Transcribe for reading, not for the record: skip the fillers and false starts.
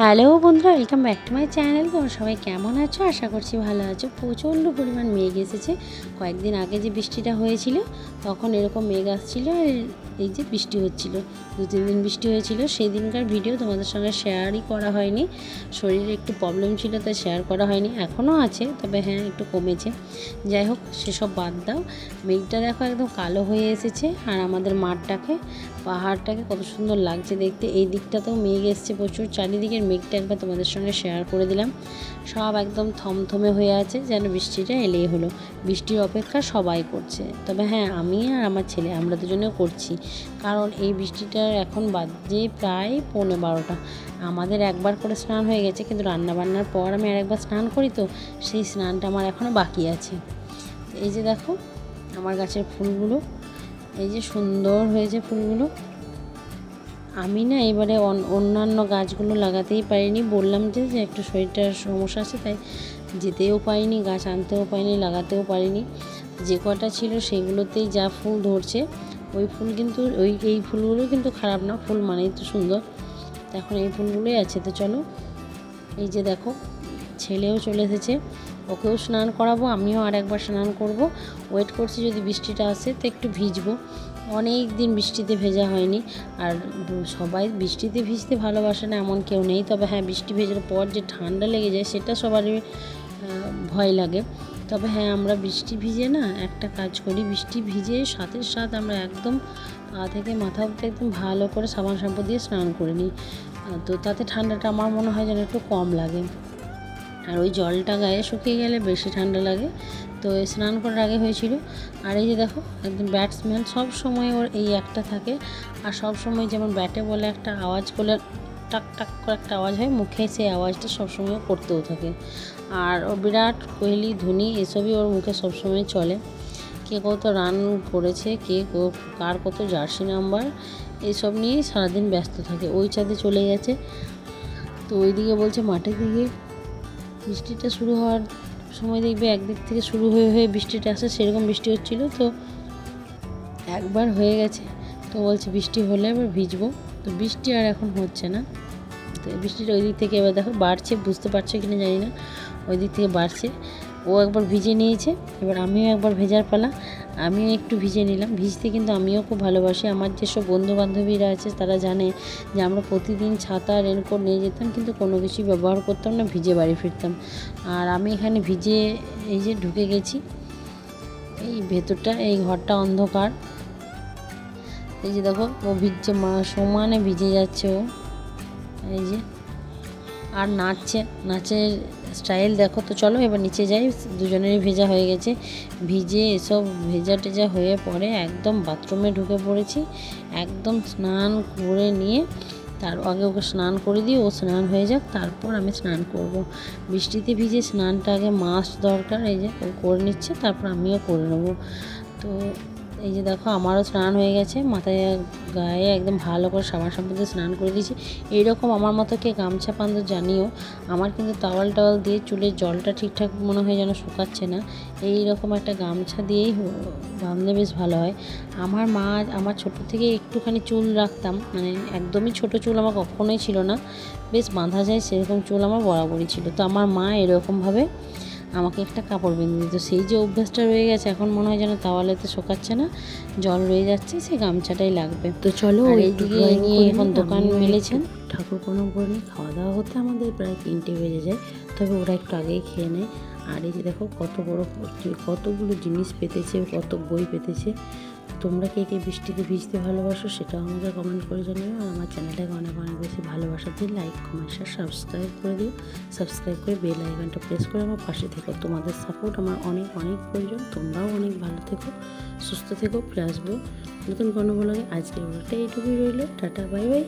Hello বন্ধুরা, welcome back to my channel. তোমরা সবাই কেমন আছো? আশা করছি ভালো আছো। প্রচণ্ড পরিমাণ মেঘ এসেছে। কয়েকদিন আগে যে বৃষ্টিটা হয়েছিল তখন এরকম মেঘ আসছিল, আর এই যে বৃষ্টি হচ্ছিল, 2-3 দিন বৃষ্টি হয়েছিল। সেই দিনকার ভিডিও তোমাদের সঙ্গে শেয়ারই করা হয়নি, শরীরে একটু প্রবলেম ছিল তাই শেয়ার করা হয়নি। এখনও আছে, তবে হ্যাঁ একটু কমেছে। যাই হোক, সেসব বাদ দাও। মেঘটা দেখো একদম কালো হয়ে এসেছে, আর আমাদের মাঠটাকে, পাহাড়টাকে কত সুন্দর লাগছে দেখতে। এই দিকটাতেও মেঘ এসছে প্রচুর, চারিদিকের মেঘটা একবার তোমাদের সঙ্গে শেয়ার করে দিলাম। সব একদম থমথমে হয়ে আছে, যেন বৃষ্টিটা এলেই হলো। বৃষ্টির অপেক্ষা সবাই করছে, তবে হ্যাঁ আমি আর আমার ছেলে আমরা দুজনেও করছি। কারণ এই বৃষ্টিটার এখন বাজে প্রায় 11:15। আমাদের একবার করে স্নান হয়ে গেছে, কিন্তু রান্নাবান্নার পর আমি আরেকবার স্নান করি, তো সেই স্নানটা আমার এখনও বাকি আছে। এই যে দেখো আমার গাছের ফুলগুলো, এই যে সুন্দর হয়েছে ফুলগুলো। আমি না এবারে অন্যান্য গাছগুলো লাগাতেই পারিনি, বললাম যে একটু শরীরটার সমস্যা আছে, তাই যেতেও পারিনি, গাছ আনতেও পারিনি, লাগাতেও পারিনি। যে কটা ছিল সেগুলোতেই যা ফুল ধরছে, ওই ফুল কিন্তু এই ফুলগুলো কিন্তু খারাপ না, ফুল মানেই তো সুন্দর। এখন এই ফুলগুলোই আছে। তো চলো, এই যে দেখো ছেলেও চলে এসেছে, ওকেও স্নান করাবো, আমিও আর একবার স্নান করব। ওয়েট করছি যদি বৃষ্টিটা আসে তো একটু ভিজবো। অনেক দিন বৃষ্টিতে ভেজা হয়নি, আর সবাই বৃষ্টিতে ভিজতে ভালোবাসে না এমন কেউ নেই, তবে হ্যাঁ বৃষ্টি ভেজার পর যে ঠান্ডা লেগে যায় সেটা সবারই ভয় লাগে। তবে হ্যাঁ আমরা বৃষ্টি ভিজে না একটা কাজ করি, বৃষ্টি ভিজে সাথে সাথে আমরা একদম পা থেকে মাথা অবধি একদম ভালো করে সাবান শ্যাম্পু দিয়ে স্নান করে নিই। তো তাতে ঠান্ডাটা আমার মনে হয় যেন একটু কম লাগে, আর ওই জলটা গায়ে শুকিয়ে গেলে বেশি ঠান্ডা লাগে। তো স্নান করার আগে হয়েছিল। আর এই যে দেখো একদম ব্যাটসম্যান, সব সময় ওর এই একটা থাকে, আর সব সময় যেমন ব্যাটে বলে একটা আওয়াজ করলে টাক টাক করে একটা আওয়াজ হয় মুখে, সেই আওয়াজটা সবসময় করতেও থাকে। আর ও বিরাট কোহলি, ধোনি এসবই ওর মুখে সবসময় চলে। কে কত রান করেছে, কার কত জার্সি নাম্বার, এইসব নিয়েই সারাদিন ব্যস্ত থাকে। ওই ছাদে চলে গেছে, তো ওইদিকে বলছে মাঠের দিকে বৃষ্টিটা শুরু হওয়ার সময় দেখবে একদিক থেকে শুরু হয়ে হয়ে বৃষ্টিটা আসে, সেরকম বৃষ্টি হচ্ছিল। তো একবার হয়ে গেছে, তো বলছে বৃষ্টি হলে এবার ভিজবো। তো বৃষ্টি আর এখন হচ্ছে না, তো বৃষ্টিটা ওই দিক থেকে এবার দেখো বাড়ছে, বুঝতে পারছো কিনা জানি না, ওই দিক থেকে বাড়ছে। ও একবার ভিজে নিয়েছে, এবার আমিও একবার ভেজার পালা, আমিও একটু ভিজে নিলাম। ভিজতে কিন্তু আমিও খুব ভালোবাসি। আমার যেসব বন্ধু বান্ধবীরা আছে তারা জানে যে আমরা প্রতিদিন ছাতা রেনকোট নিয়ে যেতাম, কিন্তু কোনো কিছুই ব্যবহার করতাম না, ভিজে বাড়ি ফিরতাম। আর আমি এখানে ভিজে এই যে ঢুকে গেছি, এই ভেতরটা, এই ঘরটা অন্ধকার। এই যে দেখো ও ভিজছে, সমানে ভিজে যাচ্ছে ও, এই যে আর নাচছে, নাচের স্টাইল দেখো। তো চলো এবার নিচে যাই, দুজনেরই ভেজা হয়ে গেছে। ভিজে এসব ভেজা টেজা হয়ে পরে একদম বাথরুমে ঢুকে পড়েছি। একদম স্নান করে নিয়ে তার আগে ওকে স্নান করে দিই, ও স্নান হয়ে যাক, তারপর আমি স্নান করব। বৃষ্টিতে ভিজে স্নানটা আগে মাস্ট দরকার, এই যে ও করে নিচ্ছে, তারপর আমিও করে নেবো। তো এই যে দেখো আমারও স্নান হয়ে গেছে, মাথায় গায়ে একদম ভালো করে সাবান শ্যাম্পু দিয়ে স্নান করে দিয়েছি। এইরকম আমার মতো কে গামছা বাঁধো জানিও, আমার কিন্তু টাওয়াল দিয়ে চুলের জলটা ঠিকঠাক মনে হয় যেন শুকাচ্ছে না। এই রকম একটা গামছা দিয়েই বাঁধলে বেশ ভালো হয়। আমার ছোটো থেকে একটুখানি চুল রাখতাম, মানে একদমই ছোট চুল আমার কখনোই ছিল না, বেশ বাঁধা যায় সেরকম চুল আমার বরাবরই ছিল। তো আমার মা এরকমভাবে আমাকে একটা কাপড় বেঁধে দিত, সেই যে অভ্যাসটা রয়ে গেছে, এখন মনে হয় যেন তাওয়ালেতে শোকাচ্ছে না, জল রয়ে যাচ্ছে, সেই গামছাটাই লাগবে। তো চলো এইদিকে নিয়ে এখন দোকান মেলেছেন, ঠাকুর প্রণাম করে নিয়ে খাওয়া দাওয়া হতে আমাদের প্রায় 3টে বেজে যায়, তবে ওরা একটু আগেই খেয়ে নেয়। আর এই যে দেখো কতগুলো জিনিস পেতেছে, কত বই পেতেছে। তোমরা কে কে বৃষ্টিতে ভিজতে ভালোবাসো সেটাও আমাকে কমেন্ট করে জানিও, আর আমার চ্যানেলটাকে অনেক অনেক বেশি ভালোবাসা দিয়ে লাইক কমেন্ট শেয়ার সাবস্ক্রাইব করে দিও। সাবস্ক্রাইব করে বেল আইকনটা প্রেস করে আমার পাশে থেকো, তোমাদের সাপোর্ট আমার অনেক অনেক প্রয়োজন। তোমরাও অনেক ভালো থেকো, সুস্থ থেকো, ফিরে আসবো নতুন কোনো ব্লগে। আজকের ব্লগটা এইটুকুই রইল, টাটা বাই বাই।